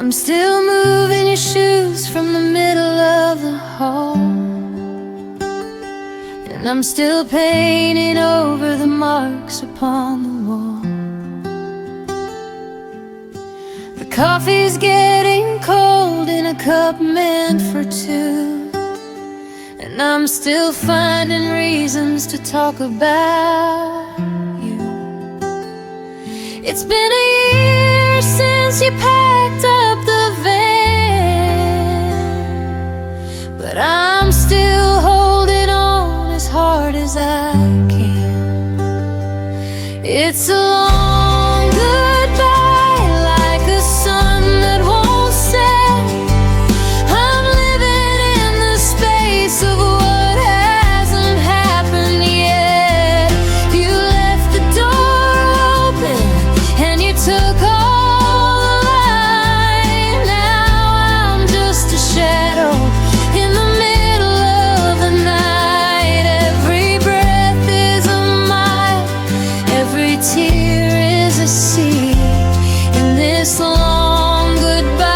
I'm still moving your shoes from the middle of the hall, and I'm still painting over the marks upon the wall. The coffee's getting cold in a cup meant for two, and I'm still finding reasons to talk about you. It's been a year since you packed up the van, but I'm still holding on as hard as I can. It's a long goodbye, like a sun that won't set. I'm living in the space of what hasn't happened yet. You left the door open and you took all the light. Now I'm just a shadow in the middle of the night. Every breath is a mile, every tear is a sea in this long goodbye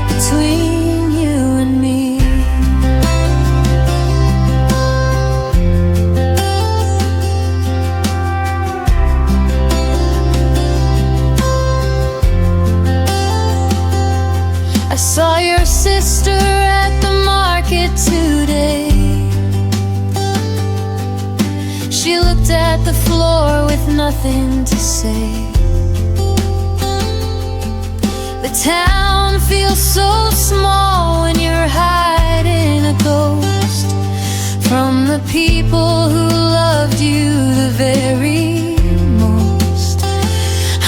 between you and me. I saw your sister at the market today. She looked at the floor with nothing to say. The town feels so small when you're hiding a ghost from the people who loved you the very most.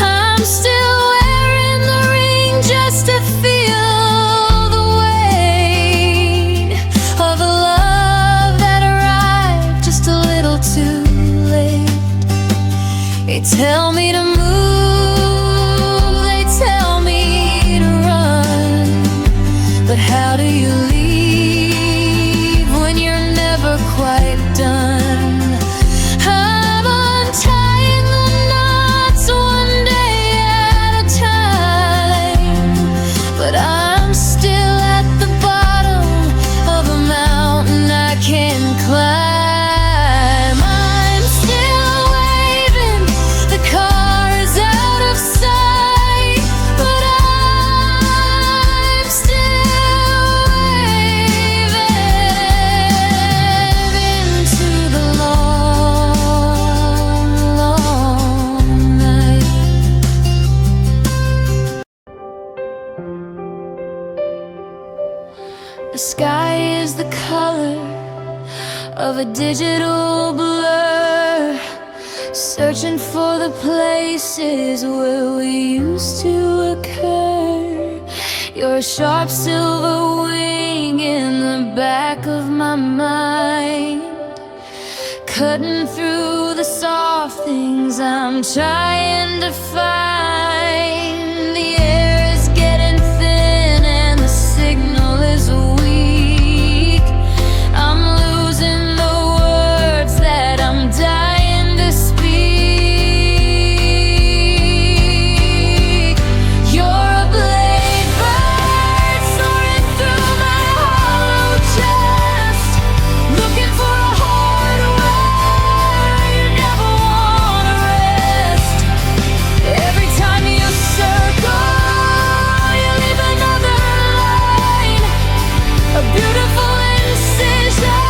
I'm still wearing the ring just to feel the weight of a love that arrived just a little too late. They tell me to move, they tell me to run, but how do you leave when you're never quite done? I'm untying the knots one day at a time, but I'm still at the bottom of a mountain I can't climb. I'm still waving, the car is out of sight, but I'm still waving into the long, long night. The sky is the color of a digital blur, searching for the places where we used to occur. You're a sharp silver wing in the back of my mind, cutting through the soft things I'm trying to find. The air is getting thin and the signal is weak. I'm losing the words that I'm dying to speak. You're a blade bird soaring through my hollow chest, looking for a heart where you never wanna rest. Every time you circle, you leave another line, a beautiful incision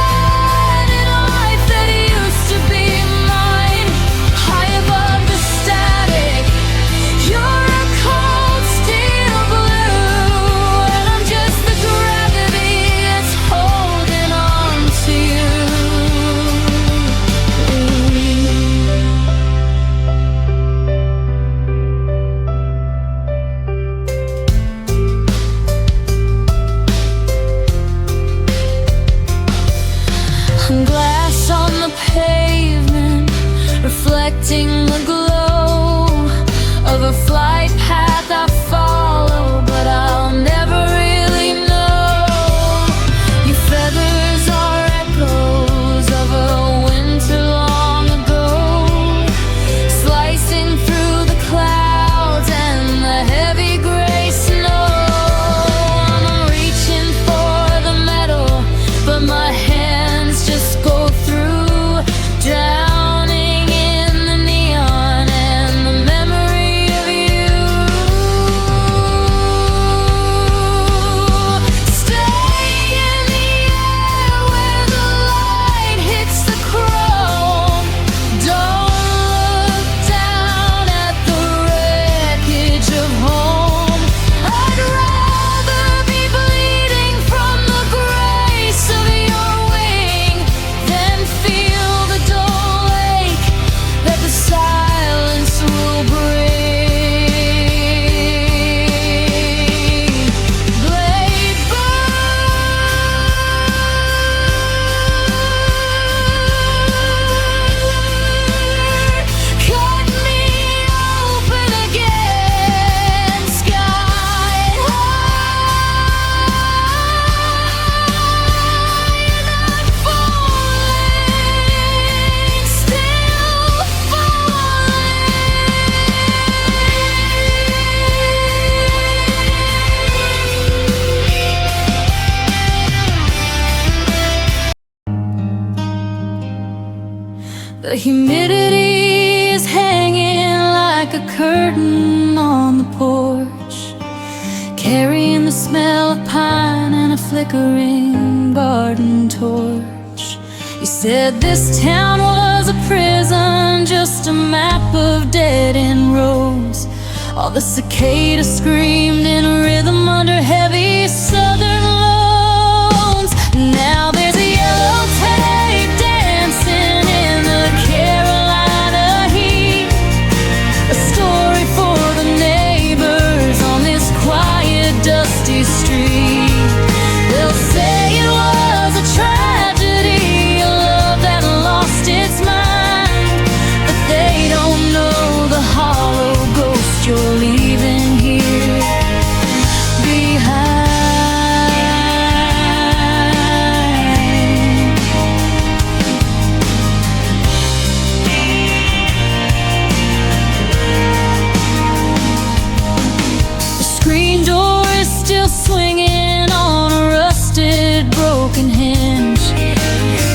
in a life that used to be mine. High above the static, you're a cold steel blue, and I'm just the gravity that's holding on to you. Glass on the pavement, reflecting the glow of a flight path I follow, but I'll never really know. Your feathers are echoes of a winter long ago, slicing through the clouds and The humidity is hanging like a curtain on the porch, carrying the smell of pine and a flickering garden torch. You said this town was a prison, just a map of dead-end roads. All the cicadas screamed in rhythm under heavy southern loans. Now there's a yellow tape dancing in the Carolina heat, a story for the neighbors on this quiet, dusty street. They'll say it was a tragedy, a love that lost its mind, but they don't know the hollow ghost you're leaving here behind. The screen door is still swinging on a rusted, broken hinge.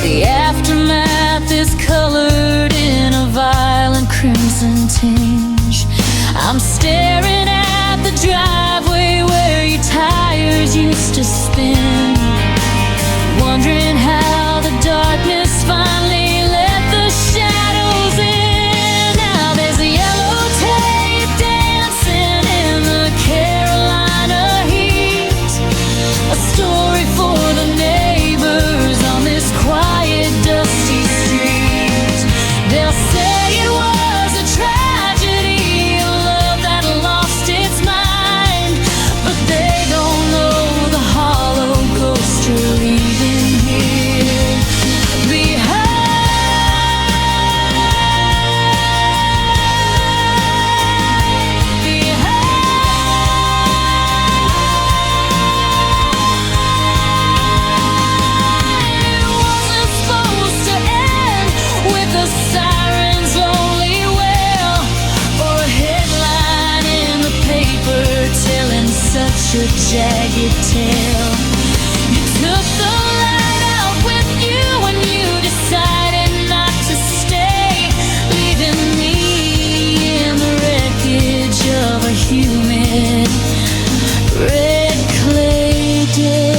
The aftermath is colored in a violent crimson tinge. I'm staring at the driveway where your tires used to spin, wondering how the darkness finally let the shadows in. Now there's a yellow tape dancing in the Carolina heat, a story for the neighbors on this quiet, dusty street. They'll say it was a tragedy, a love that lost its mind, but they don't know the hollow ghost you're leaving here behind. It wasn't supposed to end with the siren's lonely wail, or a headline in the paper telling such a jagged tale. You took the light out with you when you decided not to stay, leaving me in the wreckage of a humid red clay day.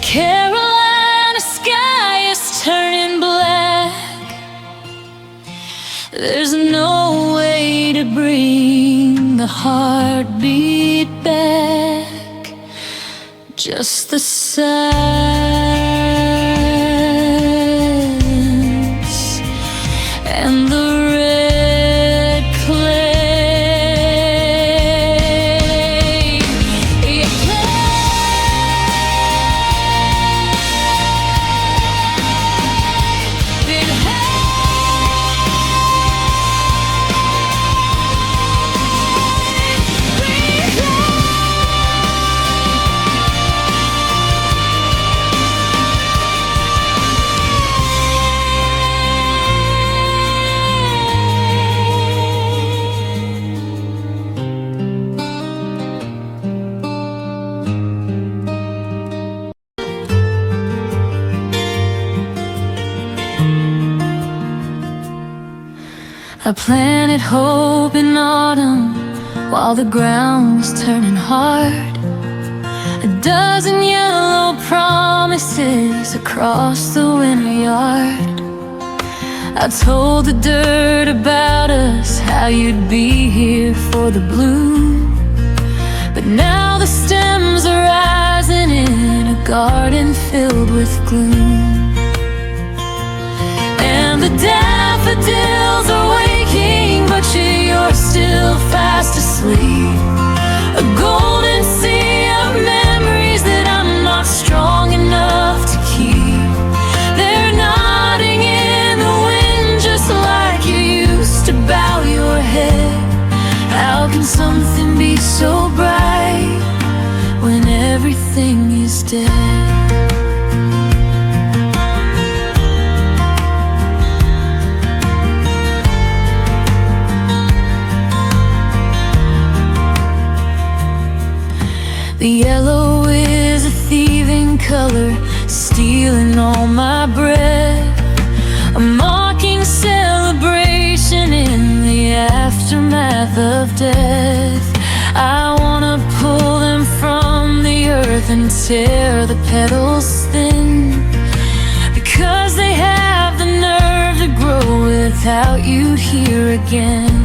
Carolina sky is turning black. There's no way to bring the heartbeat back, just the silence and the red clay. Yeah. I planted hope in autumn while the ground was turning hard. A dozen yellow promises across the winter yard. I told the dirt about us, how you'd be here for the bloom, but now the stems are rising in a garden filled with gloom. And the daffodils are waking, but you're still fast asleep. A golden sea of memories that I'm not strong enough to keep. They're nodding in the wind just like you used to bow your head. How can something be so bright when everything is dead? The yellow is a thieving color, stealing all my breath. A mocking celebration in the aftermath of death. I wanna pull them from the earth and tear the petals thin, because they have the nerve to grow without you here again.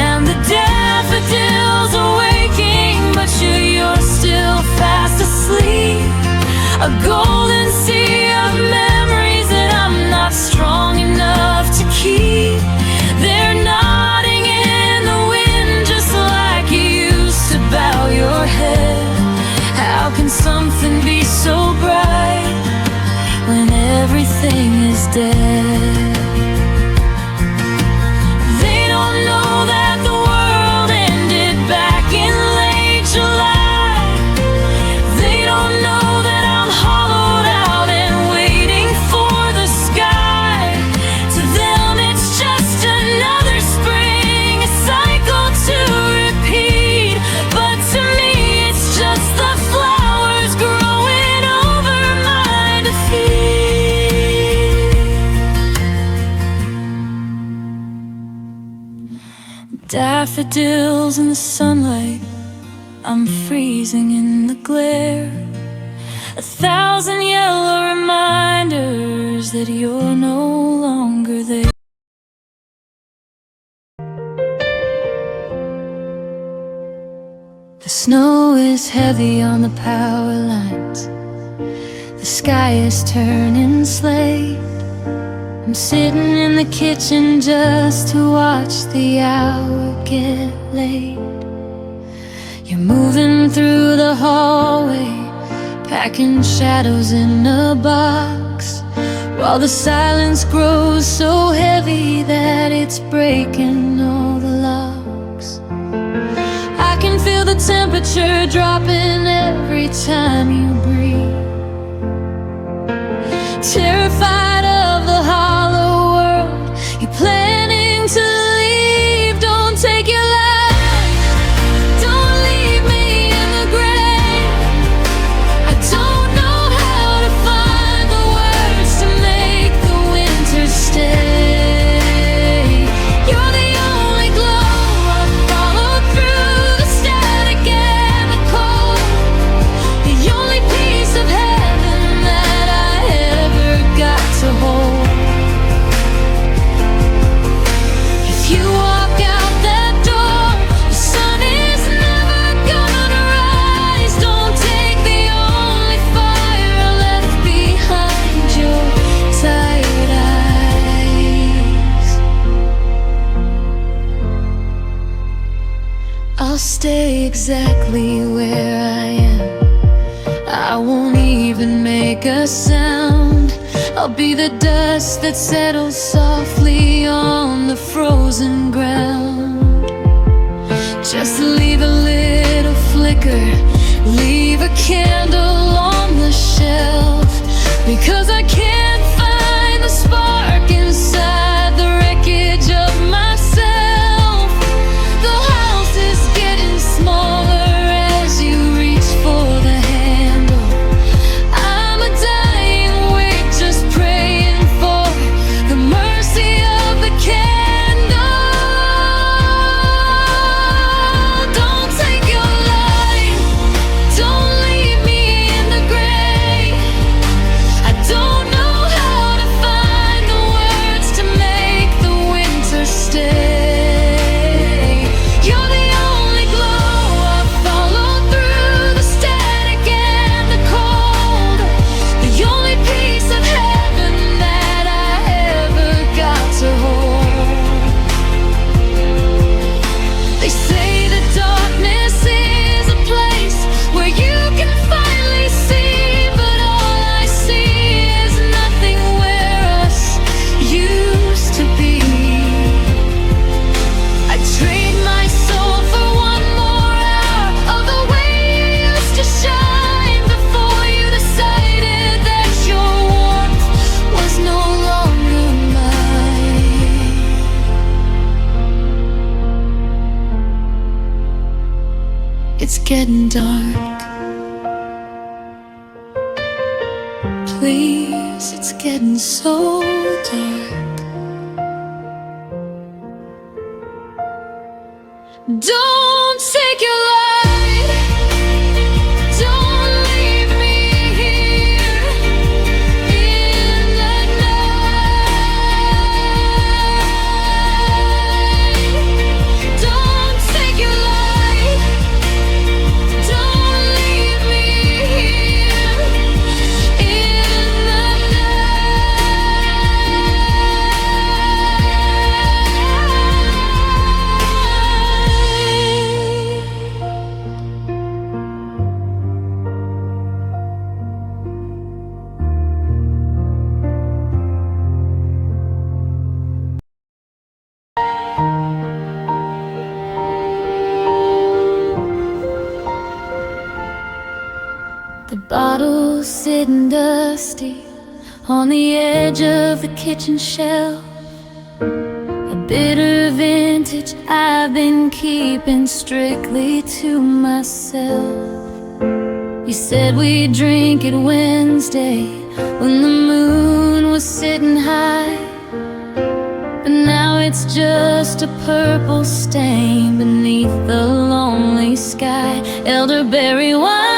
And the daffodils are waking, but you're still fast asleep. A golden sea of memories that I'm not strong enough to keep. They're nodding in the wind just like you used to bow your head. How can something be so bright when everything is dead? They don't know that the world ended back in late July. They don't know that I'm hollowed out and waiting for the sky. To them it's just another spring, a cycle to repeat. But to me it's just the flowers growing over my defeat. Daffodils in the sunlight, I'm freezing in the glare. 1,000 yellow reminders that you're no longer there. The snow is heavy on the power lines. The sky is turning slate. I'm sitting in the kitchen just to watch the hour get late. You're moving through the hallway, packing shadows in a box, while the silence grows so heavy that it's breaking all the locks. I can feel the temperature dropping every time you breathe. Terrified of the hollow world, you're planning to leave. Don't take your life, don't leave me in the grave. I don't know how to find the words to make the winter stay. You're the only glow I follow through the static and the cold, the only piece of heaven that I ever got to hold. If you walk out that door, the sun is never gonna rise. Don't take the only fire left behind your tired eyes. I'll stay exactly where I am. I won't even make a sound. I'll be the dust that settles softly on the frozen ground. Just leave a little flicker, leave a candle on the shelf, because I can't find the spark inside the wreckage of myself. The house is getting smaller as you reach for the handle. I'm a dying wick, just praying for the mercy of the candle. Don't take your life, don't leave me in the grave. I don't know how to find the words to make the winter stay. You're the only glow I follow through the static and the cold, the only piece of heaven that I ever got to hold. They say the darkness is a place where you can finally see, but all I see is nothing where us used to be. I trade my soul for one more hour of the way you used to shine, before you decided that your warmth was no longer mine. It's getting dark, please, it's getting so dark. Don't take your life, don't leave me here in the night. Don't take your life, don't leave me here in the The bottle's sitting dusty on the edge of the kitchen shelf. A bitter vintage I've been keeping strictly to myself. You said we'd drink it Wednesday when the moon was sitting high, but now it's just a purple stain beneath the lonely sky. Elderberry wine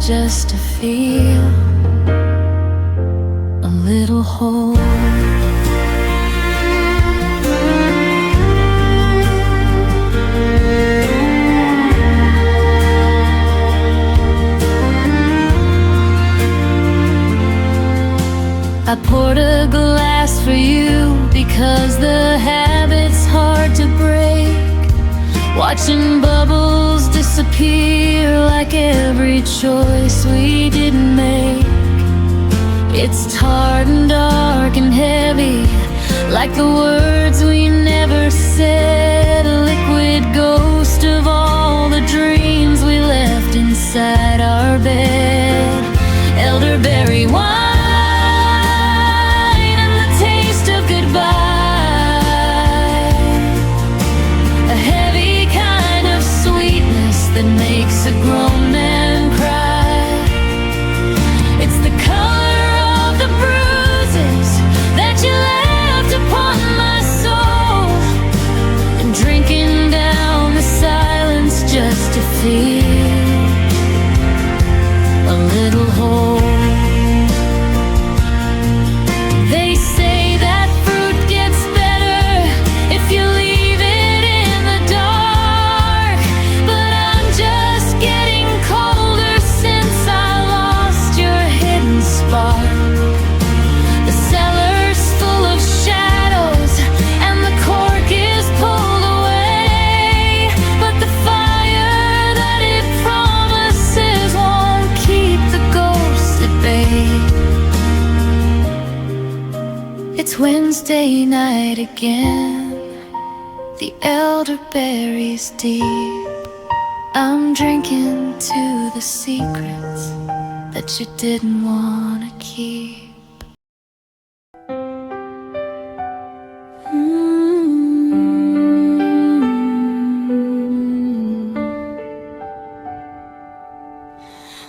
just to feel a little whole. I poured a glass for you because the habit's hard to break. Watching bubbles disappear like every choice we didn't make. It's tarred and dark and heavy, like the words we never said. A liquid ghost of all the dreams we left inside our bed. Elderberry wine and the taste of goodbye. That makes a grown man cry. It's the color of the bruises that you left upon my soul, and drinking down the silence just to feel a little whole. They say that fruit gets better if you leave it in the dark, but I'm just getting colder since I lost your hidden spark. The cellar's full of shadows and the cork is pulled away, but the fire that it promises won't keep the ghosts at bay. It's Wednesday night again, the elderberry's deep. I'm drinking to the secrets that you didn't want to keep.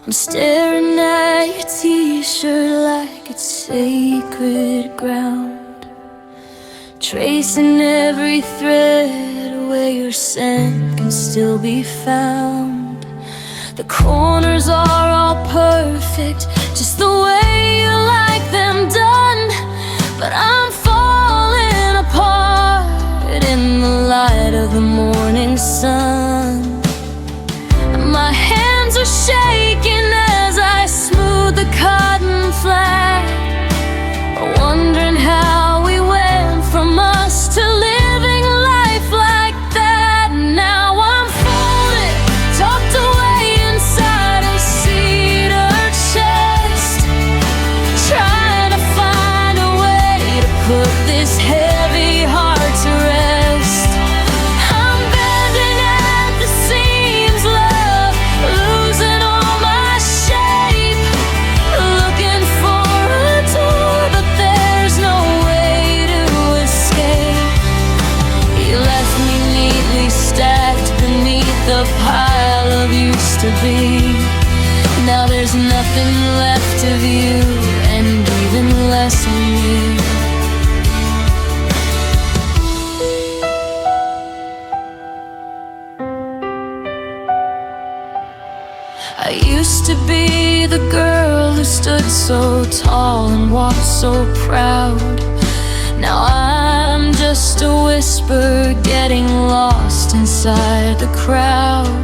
I'm staring at your t-shirt like it's sacred ground, tracing every thread where your scent can still be found. The corners are all perfect, just the way you like them done, but I'm falling apart in the light of the morning sun. My hands are shaking as I smooth the cotton flag, wondering how we went from us to living life like that. Now I'm folded, tucked away inside a cedar chest, trying to find a way to put this heavy heart to rest. to be. Now there's nothing left of you, and even less of me. I used to be the girl who stood so tall and walked so proud. Now I'm just a whisper getting lost inside the crowd.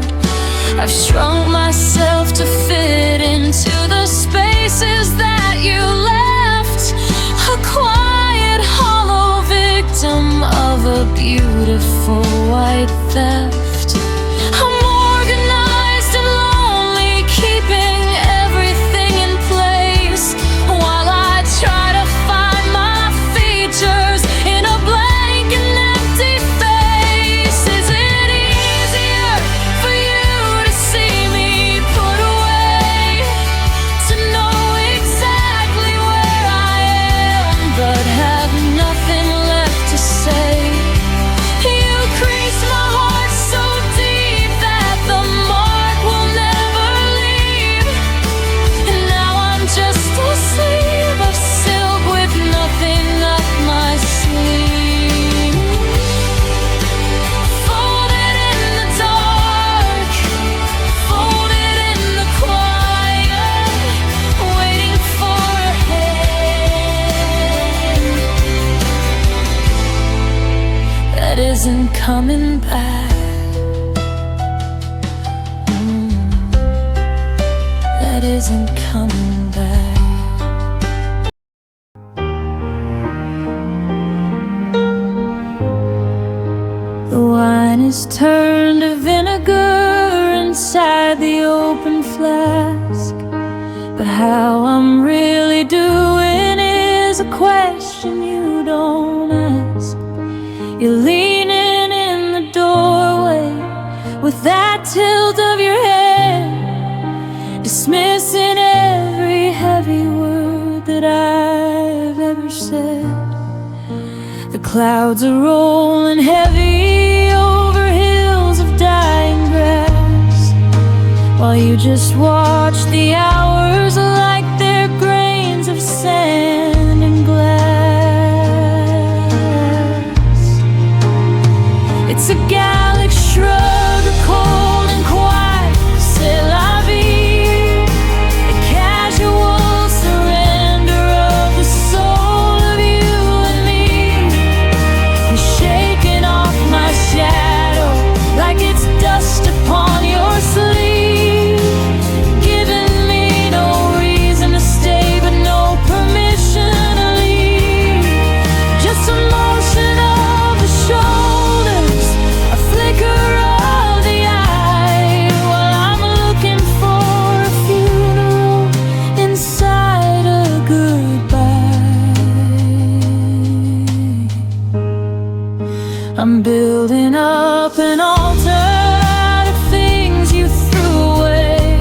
I've shrunk myself to fit into the spaces that you left, a quiet, hollow victim of a beautiful white theft. I'm organized and lonely, keeping everything in place, while I try to find my features in a blank and empty face. Is it easier for you to see me put away, to know exactly where I am, but have nothing left to say? You crease my heart so deep that the mark will never leave, and now I'm just a sleeve of silk with nothing up my sleeve. Folded in the dark, folded in the quiet, waiting for a hand that isn't coming back. That isn't coming back. The wine is turned to vinegar inside the open flask, but how I'm really doing is a question you don't ask. You're leaning in the doorway with that tilt of your head, dismissing every heavy word that I've ever said. The clouds are rolling heavy over hills of dying grass, while you just watch the hours like they're grains of sand and glass. It's a Gallic shrug, a cold and quiet c'est la vie, a casual surrender of the soul of you and me. You're shaking off my shadow like it's dust upon your sleeve, giving me no reason to stay but no permission to leave. Just a motion of the shoulders, a flicker of the eye, while I'm looking for a funeral inside a goodbye. I'm building up an altar out of things you threw away,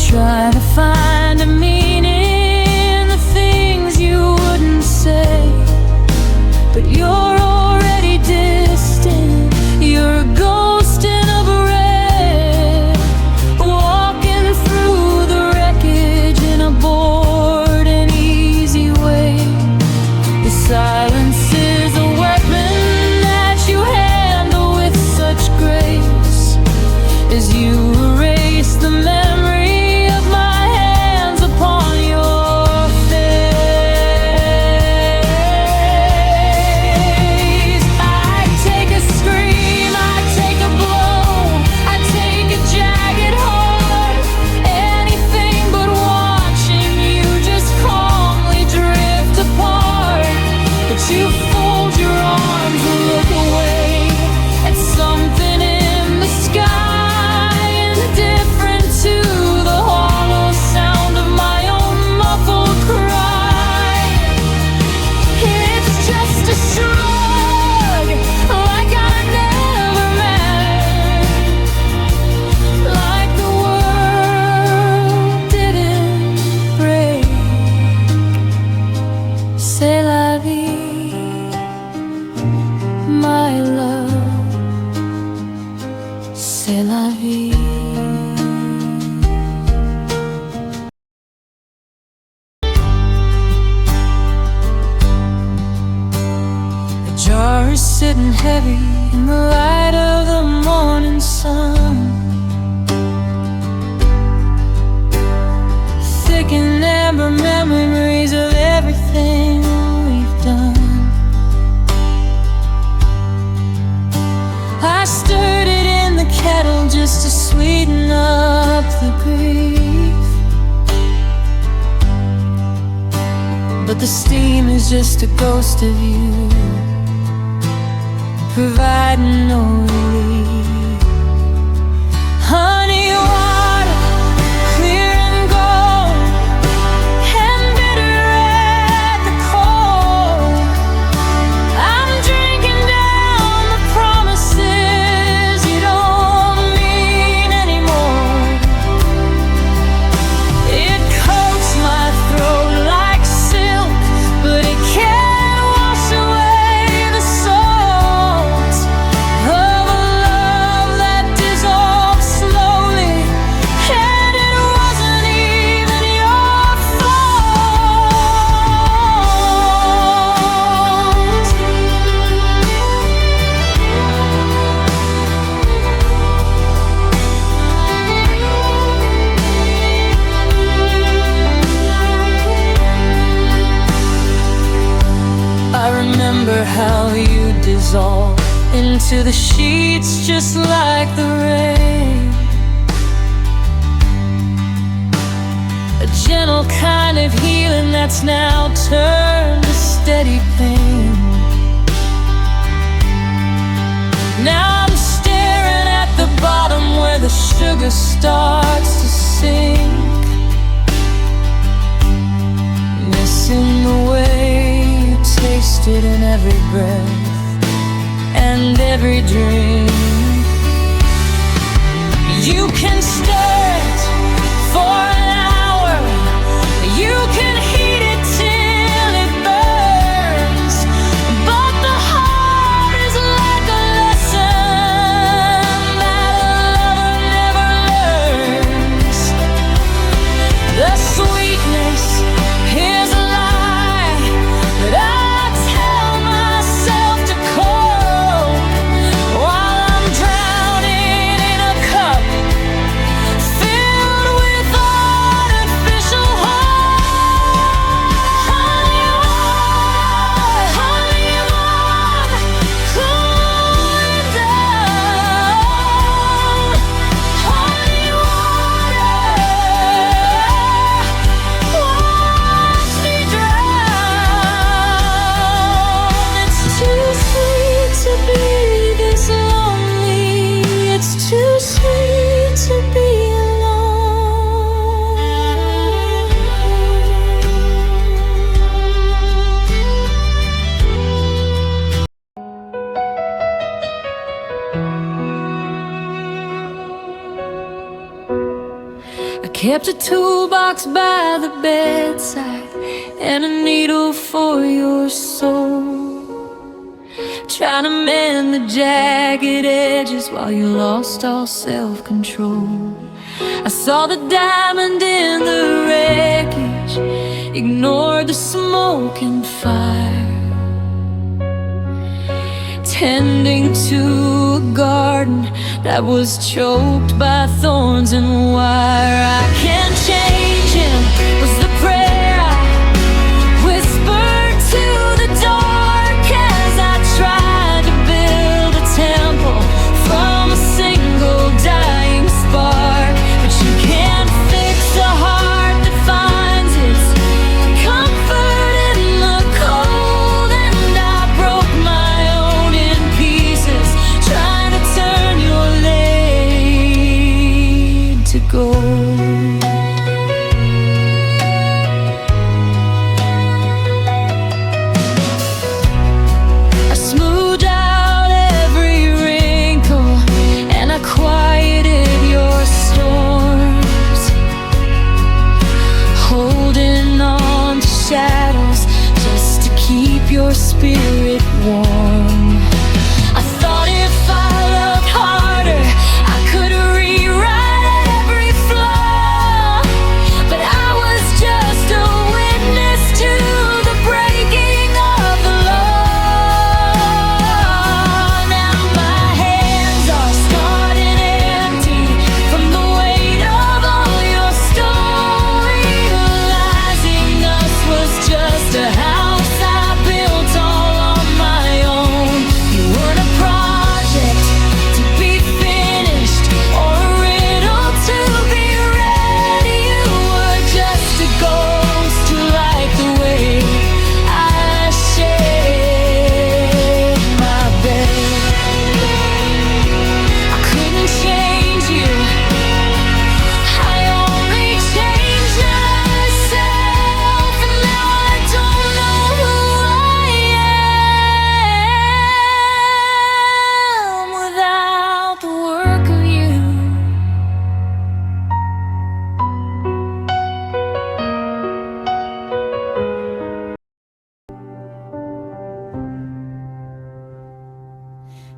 trying to find a meaning in the things you wouldn't say. But you're already distant, you're a ghost in a beret, walking through the wreckage in a bored and easy way. The silence is a weapon that you handle with such grace, as you erase the memory of my hands upon your face. I take a scream, I take a blow, I take a jagged heart, anything but watching you just calmly drift apart. But you fold your arms and look away at something in the sky, indifferent to the hollow sound of my own muffled cry. It's just a shrug, like I never mattered, like the world didn't break. C'est la vie, my love, c'est la vie. jar is sitting heavy in the light of the morning sun. Thick and amber memories of everything we've done. I stirred it in the kettle just to sweeten up the grief, but the steam is just a ghost of you, providing no relief. Honey water, clear and gold, and bitter at the core. I'm drinking down the promises you don't mean anymore. It coats my throat like silk, but it can't wash away the salt of a love that dissolved slowly, and it wasn't even your fault. I remember how you dissolve into the sheets just like the rain, a gentle kind of healing that's now turned to steady pain. Now I'm staring at the bottom where the sugar starts to sink, missing the way you taste it in every breath and every drink. You can stir it for an hour, you can heat it till it burns, but the heart is like a lesson that a lover never learns. The sweetness is a lie that I tell myself to cope while I'm drowning in a cup filled with artificial hope. Honey water, cool it down. Honey water, watch me drown. It's too sweet to be this lonely. It's too sweet to be alone. I kept a toolbox by the bedside and a needle for your soul, trying to mend the jagged edges while you lost all self-control. I saw the diamond in the wreckage, ignored the smoke and fire, tending to a garden that was choked by thorns and wire. I can't change him was the prayer I whispered to the dark as I tried to build a temple from a single dying spark. But you can't fix a heart that finds its comfort in the cold, and I broke my own in pieces trying to turn your lead to gold. I smoothed out every wrinkle and I quieted your storms, holding on to shadows just to keep your spirit warm. I thought if I loved harder, I could rewrite every flaw, but I was just a witness to the breaking of the law.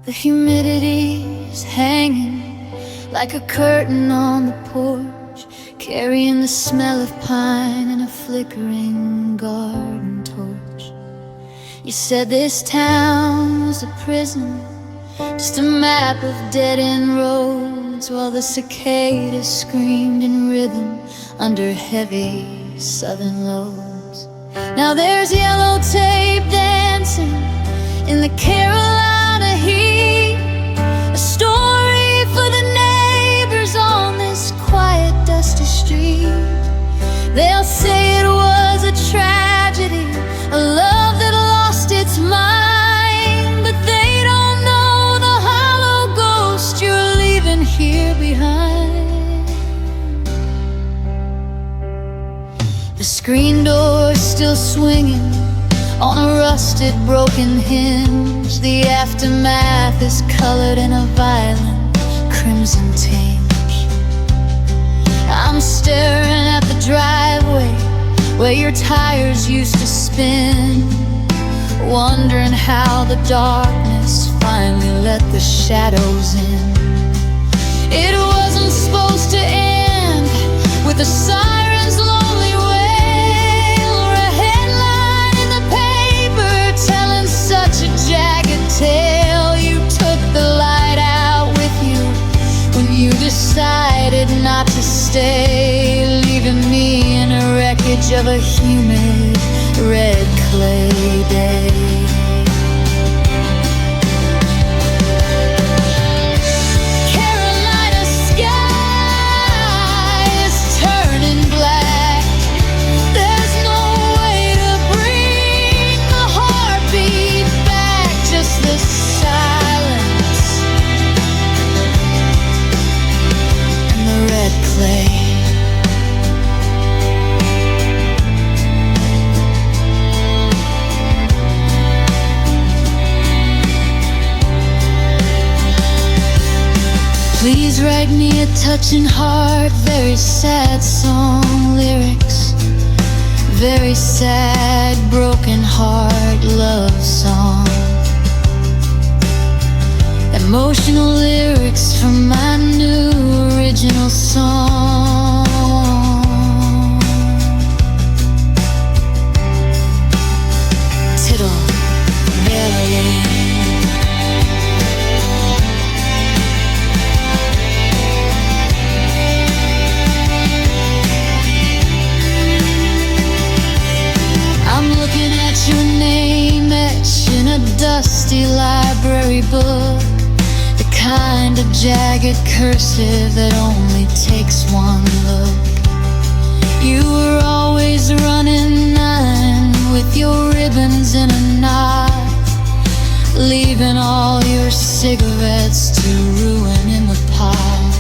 The humidity's hanging like a curtain on the porch, carrying the smell of pine and a flickering garden torch. You said this town was a prison, just a map of dead-end roads, while the cicadas screamed in rhythm under heavy southern loads. Now there's yellow tape dancing in the Carolina heat, a story for the neighbors on this quiet, dusty street. They'll say it was a tragedy, a love that lost its mind, but they don't know the hollow ghost you're leaving here behind. The screen door's still swinging on a rusted, broken hinge. The aftermath is colored in a violent crimson tinge. I'm staring at the driveway where your tires used to spin, wondering how the darkness finally let the shadows in. It wasn't supposed to end with a siren's lonely wail, or a headline in the paper telling such a jagged tale. You took the light out with you when you decided not to stay, leaving me in a wreckage of a humid red clay day. Carolina sky is turning black. There's no way to bring the heartbeat back, just the silence and the red clay. Please write me a touching heart, very sad song lyrics, very sad, broken heart love song. Emotional lyrics from my new original song. Tittle Berlin. Your name etched in a dusty library book, the kind of jagged cursive that only takes one look. You were always running 9 with your ribbons in a knot, leaving all your cigarettes to ruin in the pot.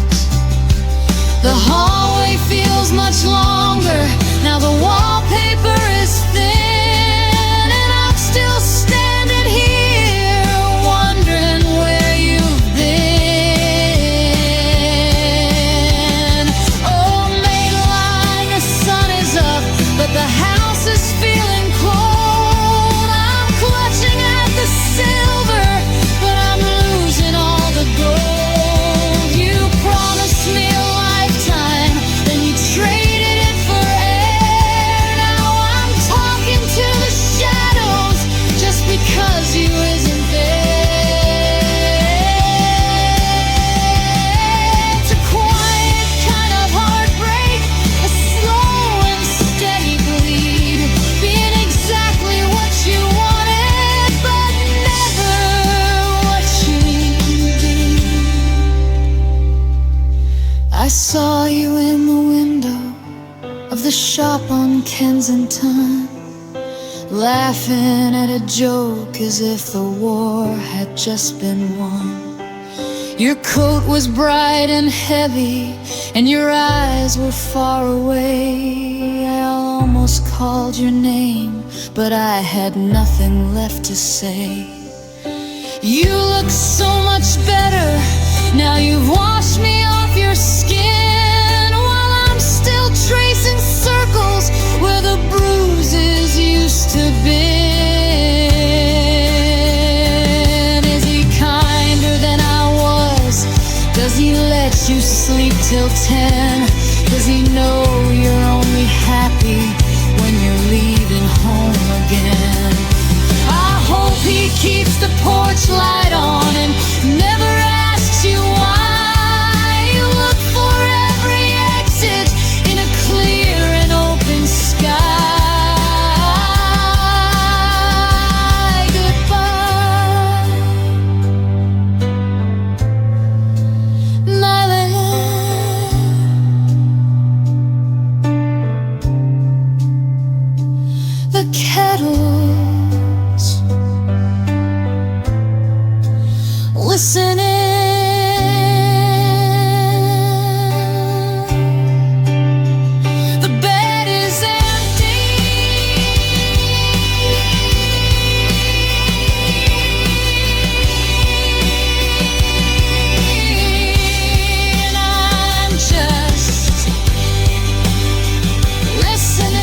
The hallway feels much longer now, the wallpaper is thin. Still standing here, wondering where you've been. Oh, Madeline, the sun is up, but the house is feeling cold. I'm clutching at the silver, but I'm losing all the gold. You promised me a lifetime, then you traded it for air. Now I'm talking to the shadows just because you isn't there. It's a quiet kind of heartbreak, a slow and steady bleed, being exactly what you wanted, but never what you need. I saw you in the window of the shop on Kensington, laughing at a joke as if the war had just been won. Your coat was bright and heavy, and your eyes were far away. I almost called your name, but I had nothing left to say. You look so much better now, you've washed me off your skin, while I'm still tracing circles where the bruises used to be. Is he kind till 10, 'cause he know you're only happy when you're leaving home again. I hope he keeps the porch light on and never asks you why. You look for every exit in a clear and open sky. Goodbye, my land. The kettle's listening. The bed is empty. And I'm just listening.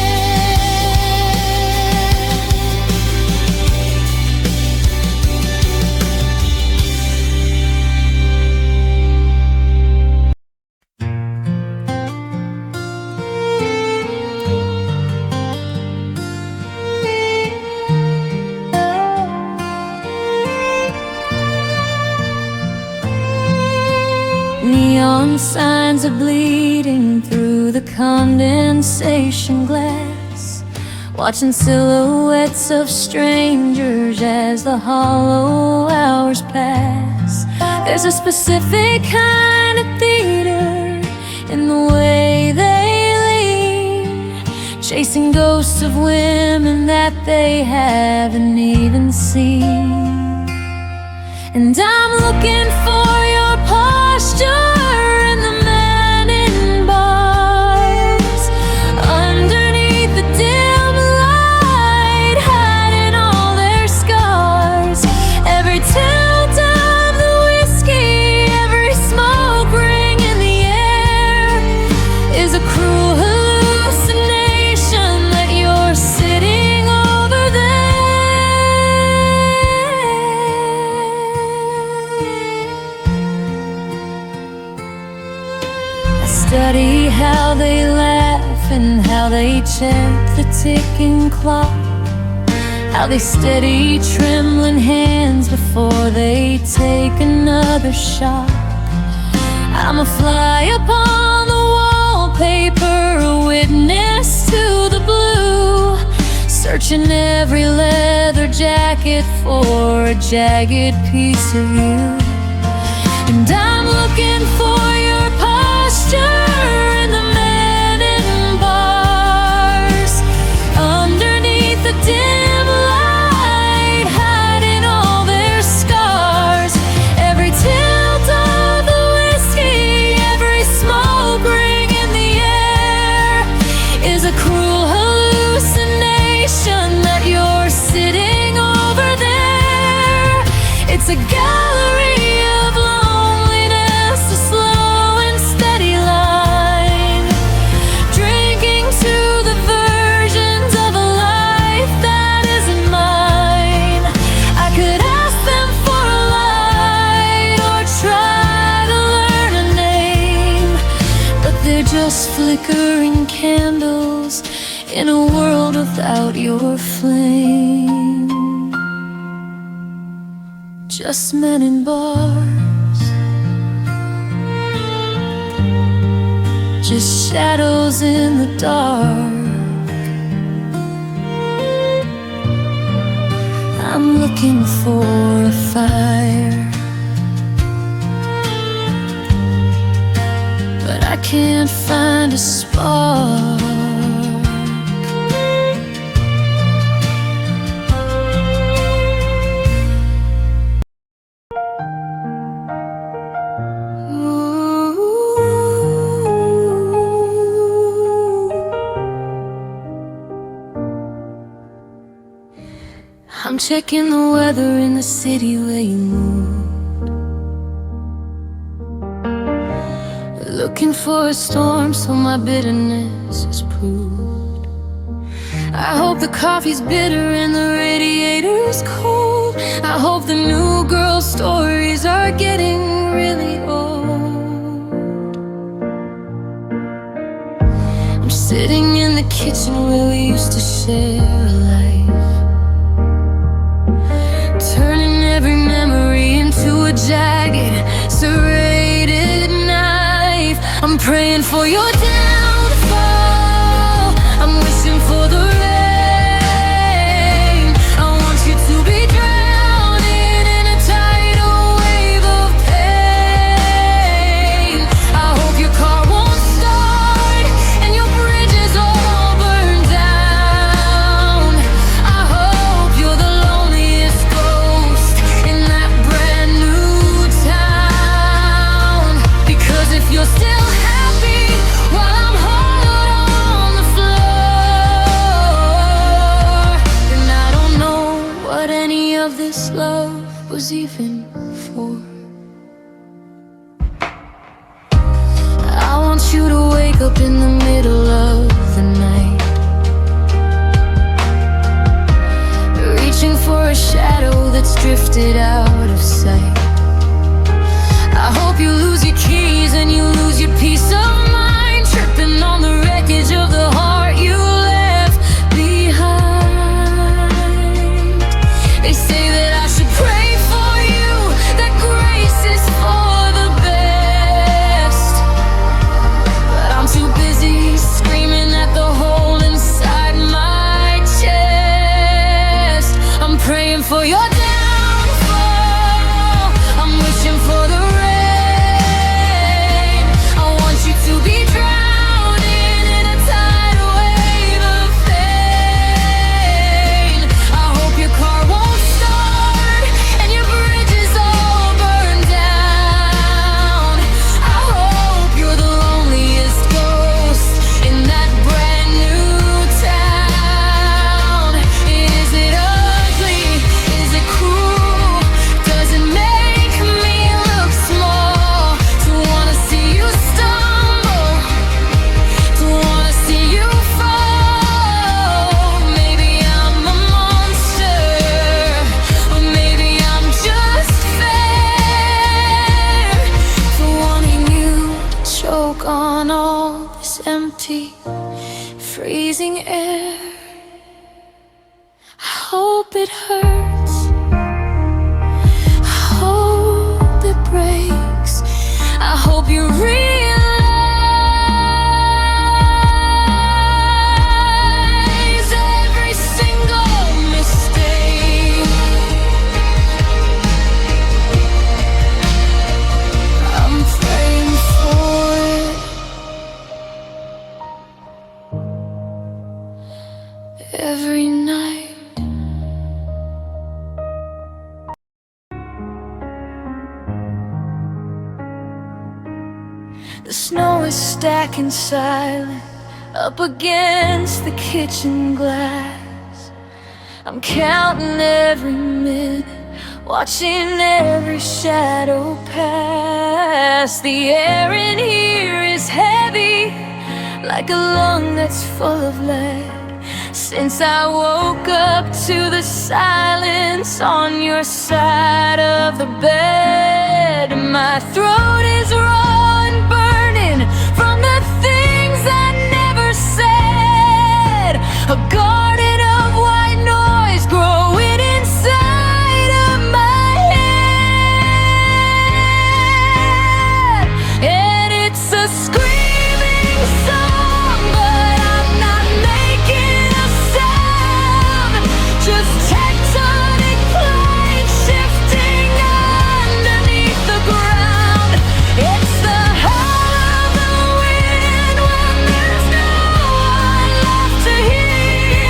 Neon signs are bleeding through the condensation glass, watching silhouettes of strangers as the hollow hours pass. There's a specific kind of theater in the way they lean, chasing ghosts of women that they haven't even seen. And I'm looking for your posture in the men in bars, underneath the dim light, hiding all their scars. Every tilt of the whiskey, every smoke ring in the air is a cruel hallucination that you're sitting over Study how they laugh and how they check the ticking clock, how they steady trembling hands before they take another shot. I'm a fly upon the wallpaper, a witness to the blue, searching every leather jacket for a jagged piece of you. And I'm looking for your posture in the men in bars, underneath the dim light, hiding all their scars. Every tilt of the whiskey, every smoke ring in the air is a cruel hallucination that you're sitting over there. It's a gallery of loneliness, a slow and steady line, drinking to the versions of a life that isn't mine. I could ask them for a light or try to learn a name, but they're just flickering candles in a world without your flame. Just men in bars, just shadows in the dark. I'm looking for a fire, but I can't find a spark. I'm checking the weather in the city where you moved, looking for a storm so my bitterness is proved. I hope the coffee's bitter and the radiator's cold. I hope the new girl stories are getting really old. sitting in the kitchen where we used to share a life, turning every memory into a jagged, serrated knife. I'm praying for your downfall, I'm wishing for the rain. I want you to be drowning in a tidal wave of pain. I hope your car won't start and your bridges all burn down. I hope you're the loneliest ghost in that brand new town. Because if you're still happy while I'm hollowed on the floor, then I don't know what any of this love was even for. I want you to wake up in the middle of the night, reaching for a shadow that's drifted out of sight. I hope you lose your keys and you lose your peace of mind, tripping on the wreckage of the heart you left behind. They say that I should pray for you, that grace is for the best, but I'm too busy screaming at the hole inside my chest. I'm praying for your downfall, I'm wishing for the rain. I want you to be drowning in a tidal wave of pain. I hope your car won't start and your bridges all burn down. I hope you're the loneliest ghost in that brand new town. Is it ugly? Is it cruel? Does it make me look small to wanna see you stumble, to wanna see you fall? Maybe I'm a monster, or maybe I'm just fair for wanting you to choke on all this empty, freezing air. I hope it hurts, I hope it breaks, I hope you realize every single mistake. I'm praying for it every night. The snow is stacking silent up against the kitchen glass. I'm counting every minute, watching every shadow pass. The air in here is heavy, like a lung that's full of lead. Since I woke up to the silence on your side of the bed, my throat is raw and burning from the things I never said. A garden of white noise growing inside of my head, and it's a screaming song, but I'm not making a sound. Just tectonic plates shifting underneath the ground. It's the howl of the wind when there's no one left to hear.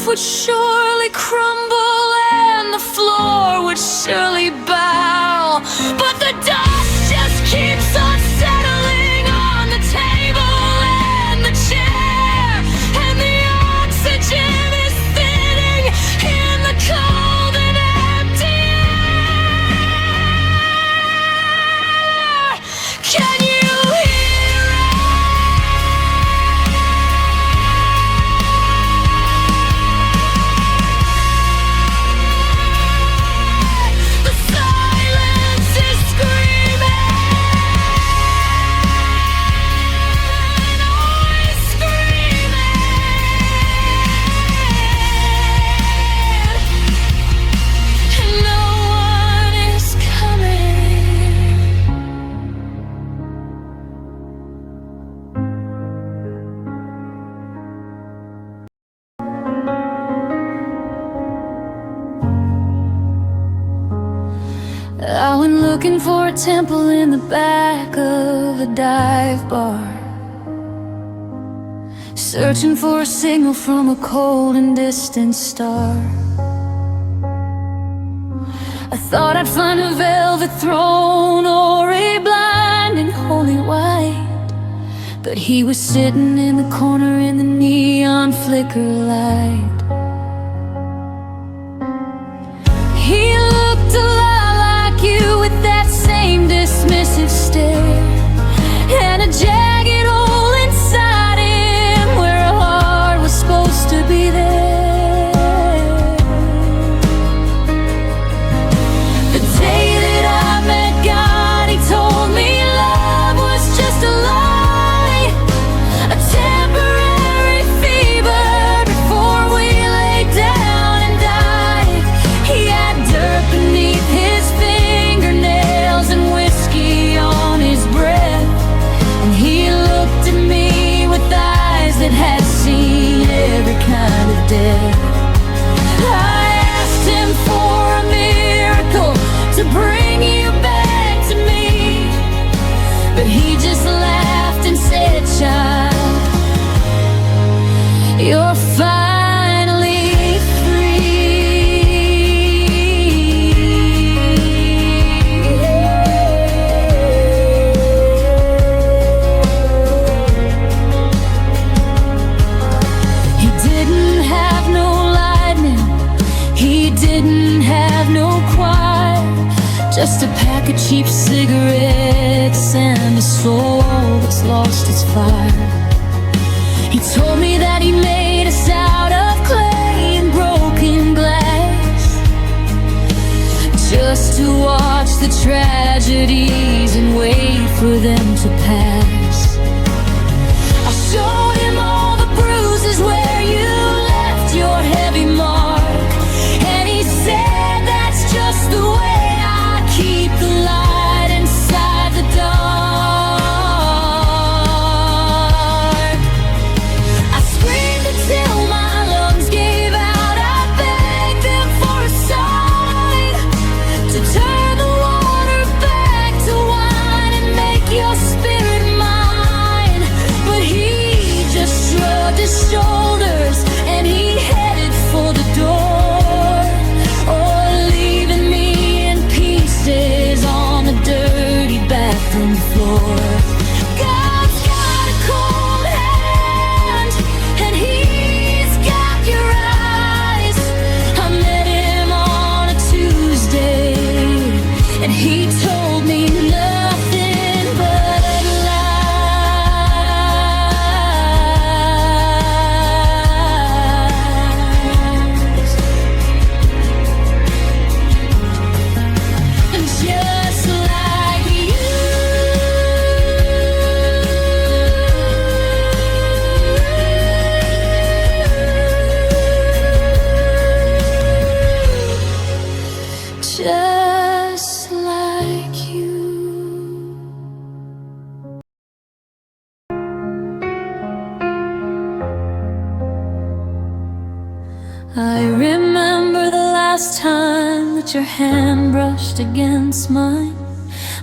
roof would surely crumble and the floor would surely bow, but the dust just keeps on settling on the table and the chair, and the oxygen is thinning in the cold and empty air. Can you hear it? The silence is screaming. Always screaming. And no one is coming. I went looking for a temple in the back of a dive bar, searching for a signal from a cold and distant star. I thought I'd find a velvet throne or a blinding holy white, but he was sitting in the corner in the neon flicker light. He looked a lot like you with that same dismissive stare, and a jagged hole inside him where a heart was supposed to be there. The day that I met God, he told me love was just a lie, a temporary fever before we lay down and died. He had dirt beneath his fingernails and whiskey on his breath, and he looked at me with eyes that had seen every kind of death. I asked him for a miracle to bring you back to me, but he just laughed and said, "Child, you're finally He didn't have no lightning, he didn't have no choir, just a pack of cheap cigarettes and a soul that's lost its fire. He told me that he made us out of clay and broken glass, just to watch the tragedies and wait for them to pass. I showed him all the bruises where you left your heavy mark, and he said that's just the way I keep the light inside the dark. I screamed until my lungs gave out. I begged them for a sign to turn the water back to wine and make your spirit mine, but he just shrugged his shoulders and he headed for the door, oh, leaving me in pieces on the dirty bathroom floor. God's got a cold hand and he's got your eyes. I met him on a Tuesday and he told me nothing but lies. And just like you, just like you. I remember the last time that your hand brushed against mine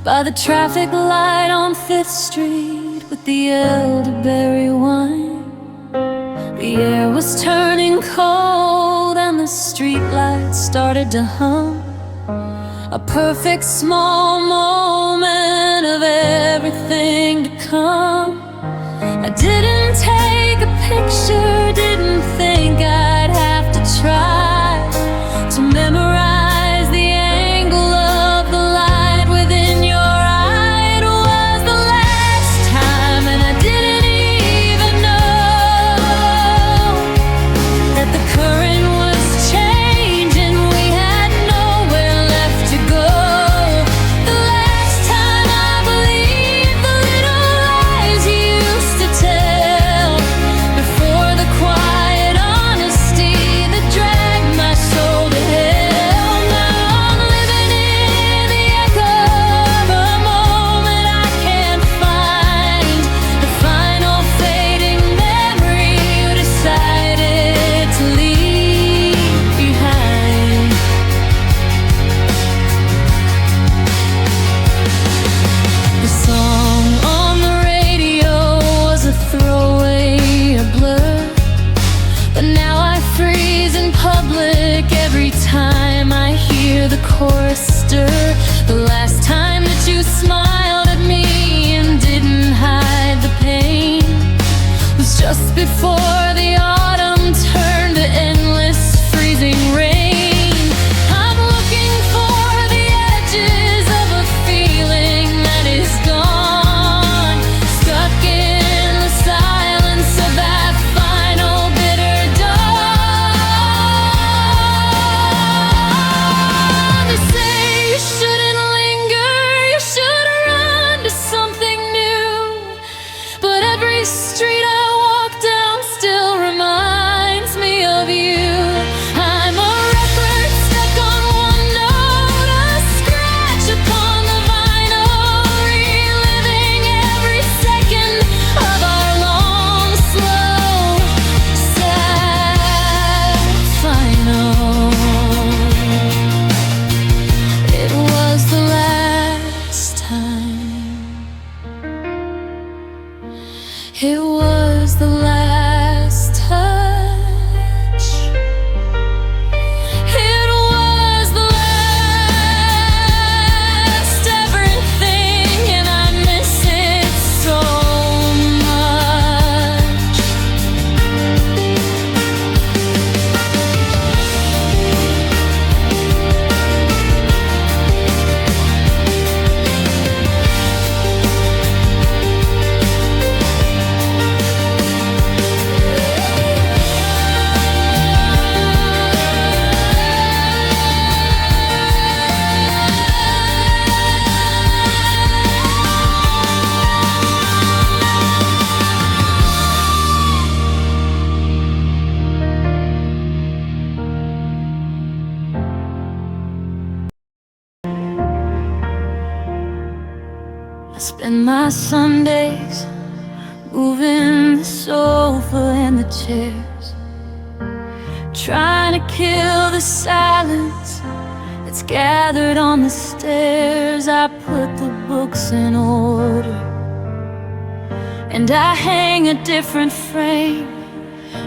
by the traffic light on 5th Street with the elderberry wine. The air was turning cold the streetlights started to hum, a perfect small moment of everything to come. I didn't take a picture, didn't think I'd have to try to memorize the angle of the light within your eye. It was the last time, and I didn't even know that the current was changing. We had nowhere left to go. The last time I believed the little lies you used to tell, before the quiet honesty that dragged my soul to hell. Now I'm living in the echo of a moment I can't find, the final fading memory you decided to leave behind. The song on the radio was a throwaway, a blur, but now I freeze in public every time I hear the chorus stir. The last time that you smiled at me and didn't hide the pain was just before the autumn turned to endless freezing rain. I'm looking for the edges of a feeling that is gone, stuck in the silence of that final bitter dawn. They say you shouldn't linger, you should run to something new, but every street I walk down still reminds me of you. I'm a record stuck on one note, a scratch upon the vinyl, reliving every second of our long, slow, sad final. It was the last time. It was the last touch. It was the last everything, and I miss it so much. I spend my Sundays moving the sofa and the chairs, trying to kill the silence that's gathered on the stairs. I put the books in order, and I hang a different frame,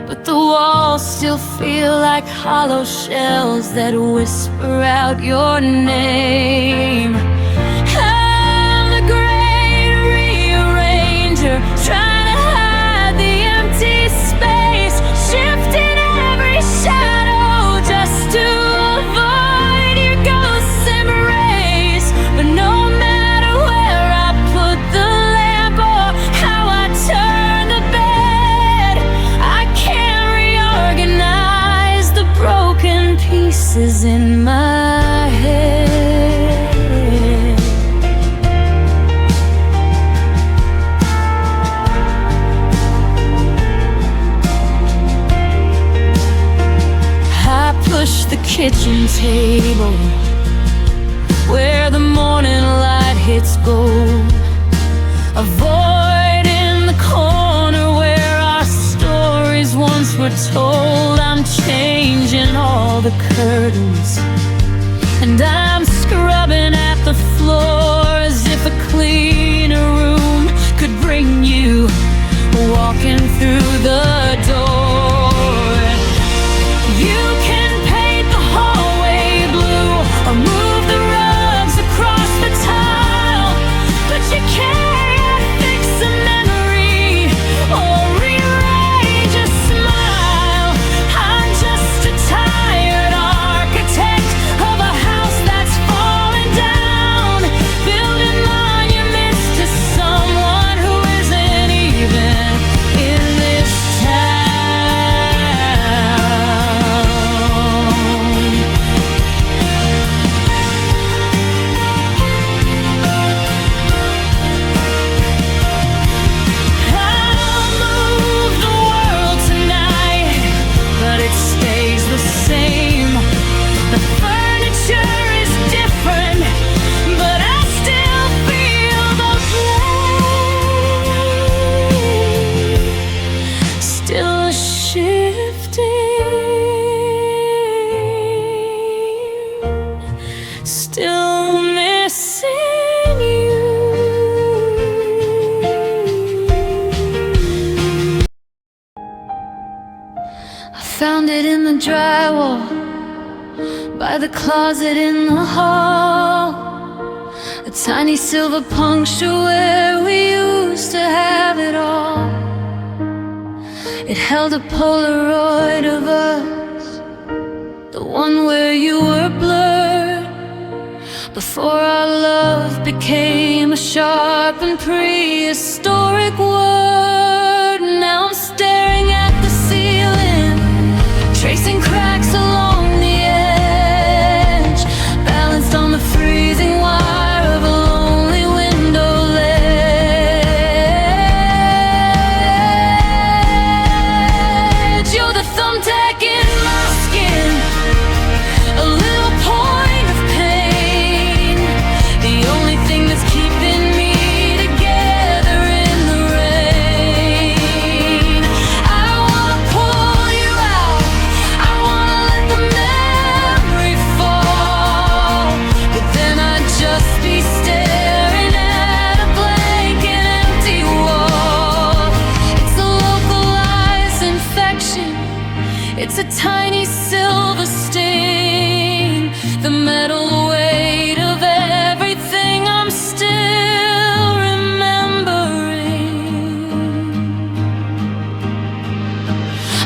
but the walls still feel like hollow shells that whisper out your name. I'm the great rearranger, trying to hide the empty space, shifting every shadow just to avoid your ghost's embrace. But no matter where I put the lamp or how I turn the bed, I can't reorganize the broken pieces in my head. I push the kitchen table where the morning light hits gold, avoiding the corner where our stories once were told. I'm changing all the curtains, and I'm scrubbing at the floor as if a cleaner room could bring you walking through the door. You can pay drywall, by the closet in the hall, a tiny silver puncture where we used to have it all. It held a Polaroid of us, the one where you were blurred, before our love became a sharp and prehistoric word. Now I'm staring at the ceiling, tracing cracks along the edge, balanced on the freezing wire of a lonely window ledge. You're the thumbtack in my skin, a little point of pain, the only thing that's keeping me together in the rain. I don't wanna pull you out, I wanna let the memory fall, but then I'd just be staring at a blank and empty wall. It's a localized infection, it's a tiny silver sting, the metal weight of everything I'm still remembering.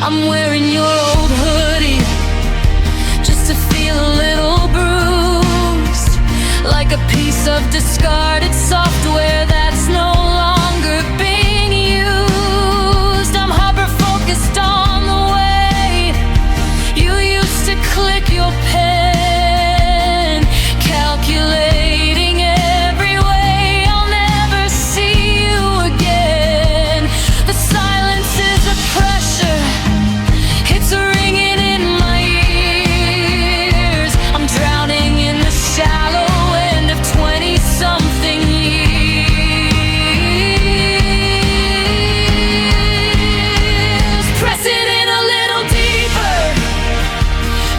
I'm wearing your old hoodie just to feel a little bruised, like a piece of discarded software that's no longer being used. I'm hyper-focused on the way you used to click your pen, calculating every way I'll never see you again. The silence is a pressure, it's ringing in my ears. I'm drowning in the shallow end of 20-something years. Press it in a little deeper,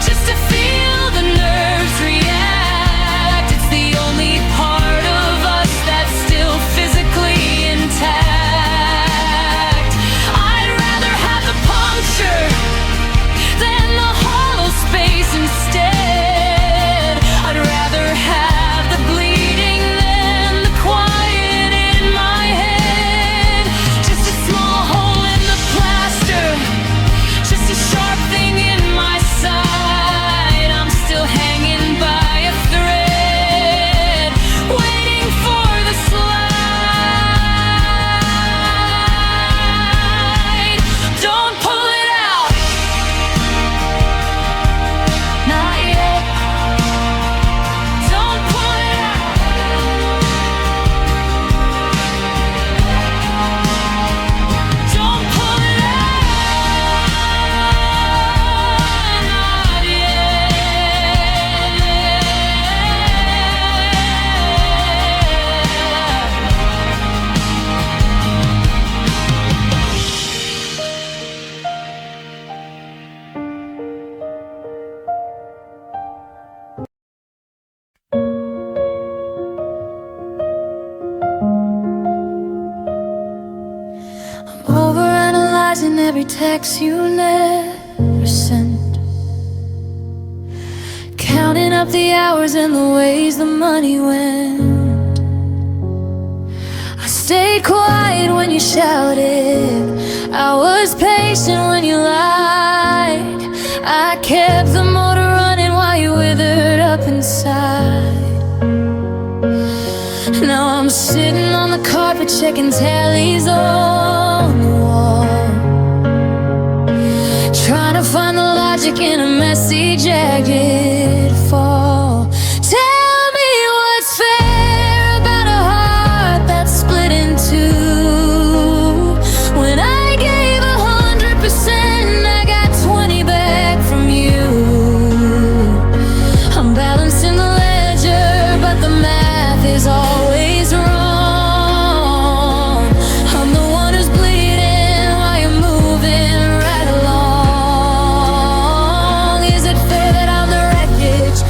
just to feel the nerves react. It's the only part of us that's still physically intact. I'd rather have the puncture than the hollow space instead. I'd rather have the bleeding than the quiet in my head. Just a small hole in the plaster, just a sharp thing in my side. I'm still hanging by a thread, waiting for the slide. Don't pull it out, not yet. Don't pull it out, don't pull it out, not overanalyzing every text you never sent, counting up the hours and the ways the money went. I stayed quiet when you shouted, I was patient when you lied. I kept the motor running while you withered up inside. Now I'm sitting on the carpet checking tallies on the wall, trying to find the logic in a messy, jagged fall. Tell me what's fair about a heart that's split in two. When I gave 100%, I got 20 back from you. I'm balancing the ledger, but the math is always wrong. I'm the one who's bleeding while you're moving right along. Is it fair that I'm the wreckage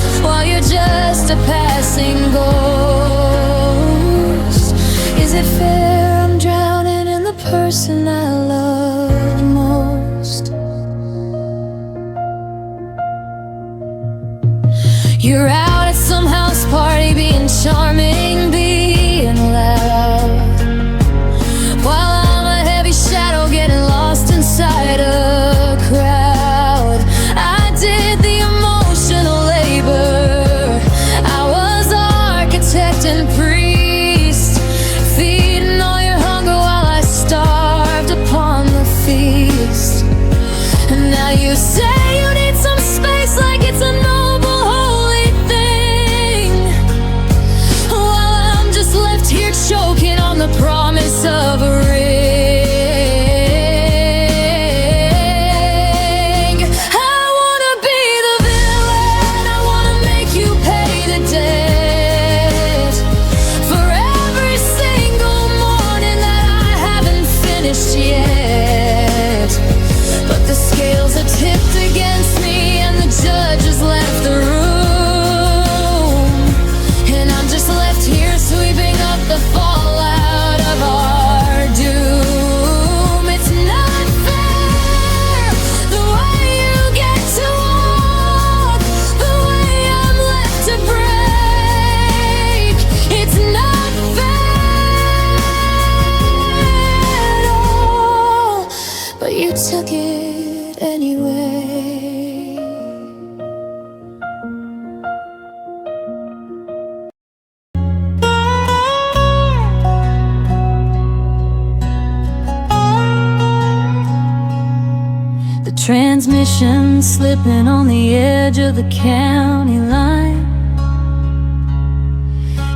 Transmission slipping on the edge of the county line,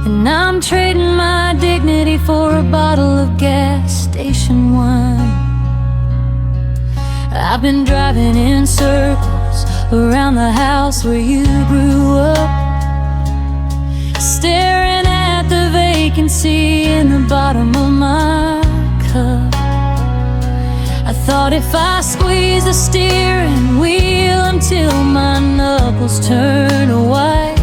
and I'm trading my dignity for a bottle of gas station wine. I've been driving in circles around the house where you grew up, staring at the vacancy in the bottom of my cup. I thought if I squeeze the steering wheel until my knuckles turn white,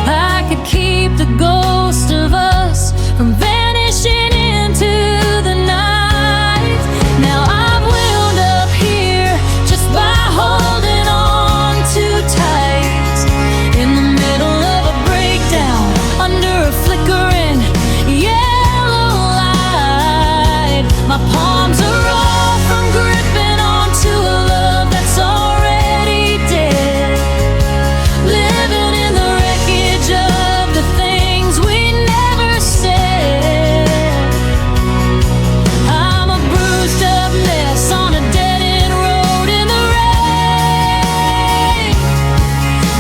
I could keep the ghost of us from vanishing into the night. Now I'm wound up here just by holding on too tight, in the middle of a breakdown, under a flickering yellow light. My palms are raw from gripping onto a love that's already dead, living in the wreckage of the things we never said. I'm a bruised up mess on a dead-end road in the rain,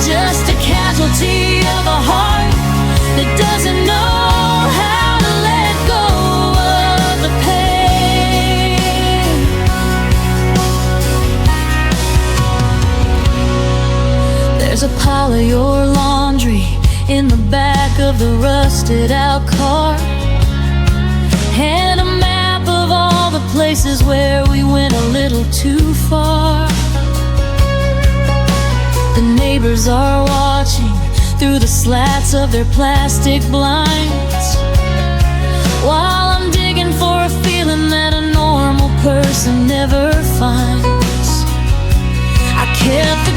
just a casualty of a heart that doesn't know how to let go of the pain. There's a pile of your laundry in the back of the rusted out car, and a map of all the places where we went a little too far. The neighbors are watching through the slats of their plastic blinds, while I'm digging for a feeling that a normal person never finds. I kept the